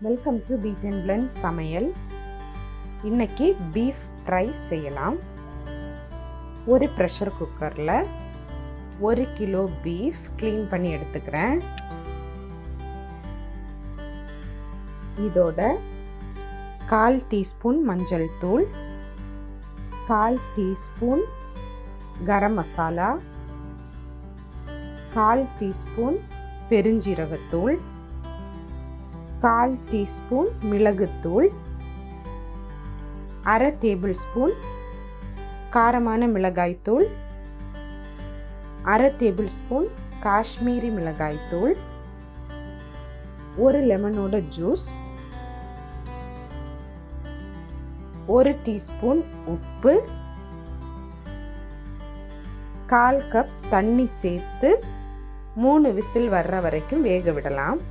Welcome to Beat and Blend சமையல். இன்னைக்கு beef fry செய்யலாம். ஒரு ப்ரெஷர் குக்கரில் 1 கிலோ பீஃப் க்ளீன் பண்ணி எடுத்துக்கிறேன். இதோட 1/4 டீஸ்பூன் மஞ்சள் தூள், 1/4 teaspoon garam masala, 1/4 teaspoon பெருஞ்சீரகத்தூள், 1/4 teaspoon மிளகுத்தூள், 1/2 டேபிள் ஸ்பூன் காரமான மிளகாய்த்தூள், 1/2 டேபிள் ஸ்பூன் காஷ்மீரி மிளகாய்த்தூள், 1 லெமனோட ஜூஸ், 1 டீஸ்பூன் உப்பு, 1/4 கப் தண்ணி சேர்த்து 3 விசில் வர்ற வரைக்கும் வேக விடலாம்.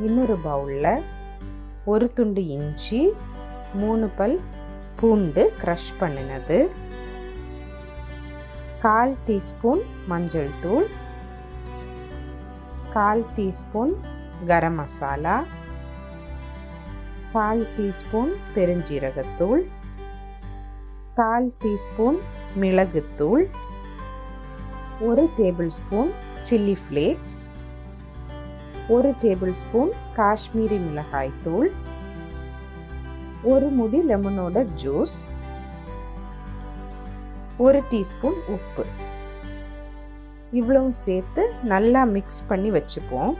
இன்னொரு பவுலில் 1 துண்டு இஞ்சி, 3 பல் பூண்டு க்ரஷ் பண்ணினது, 1/4 டீஸ்பூன் மஞ்சள் தூள், 1/4 teaspoon garam masala, 1/4 teaspoon பெருஞ்சீரகத்தூள், 1/4 teaspoon மிளகுத்தூள், 1 table spoon chilli flakes, 1 table spoon Kashmiri மிளகாய்த்தூள், 1 முடி லெமனோட ஜூஸ், 1 டீஸ்பூன் உப்பு. இவ்வளவும் சேர்த்து நல்லா மிக்ஸ் பண்ணி வச்சுப்போம்.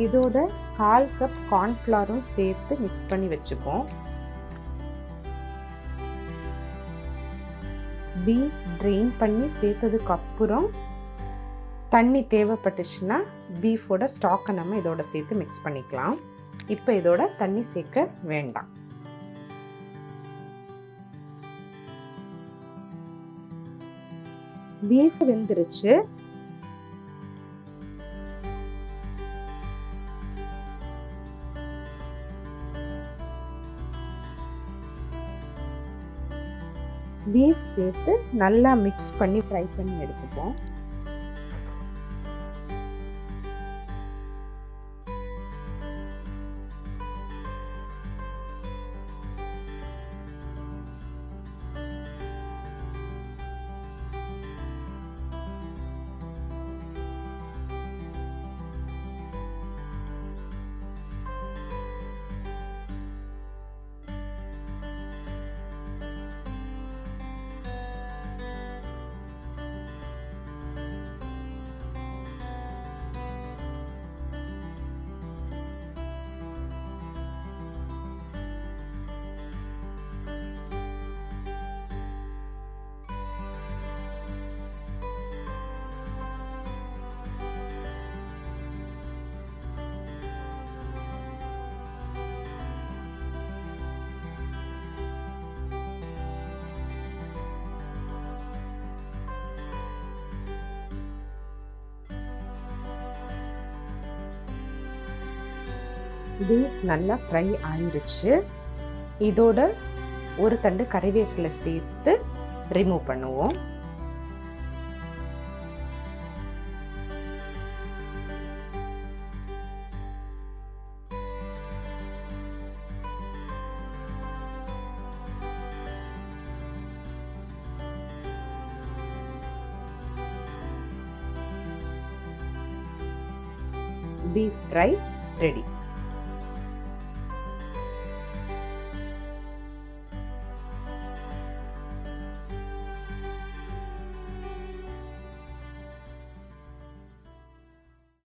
இதோட 1/4 கப் கார்ன்ஃப்ளவரும் சேர்த்து மிக்ஸ் பண்ணி வச்சுப்போம். பீஃப் ட்ரெயின் பண்ணி சேர்த்ததுக்கு அப்புறம் தண்ணி தேவைப்பட்டுச்சுன்னா பீஃபோட ஸ்டாக்கை நம்ம இதோட சேர்த்து மிக்ஸ் பண்ணிக்கலாம். இப்போ இதோட தண்ணி சேர்க்க வேண்டாம். பீஃப் வெந்துருச்சு. பீஃப் சேர்த்து நல்லா மிக்ஸ் பண்ணி ஃப்ரை பண்ணி எடுத்துப்போம். பீஃப் நல்லா ஃப்ரை ஆயிடுச்சு. இதோட 1 தண்டு கறிவேப்பிலை சேர்த்து ரிமூவ் பண்ணுவோம். Beef fry ready.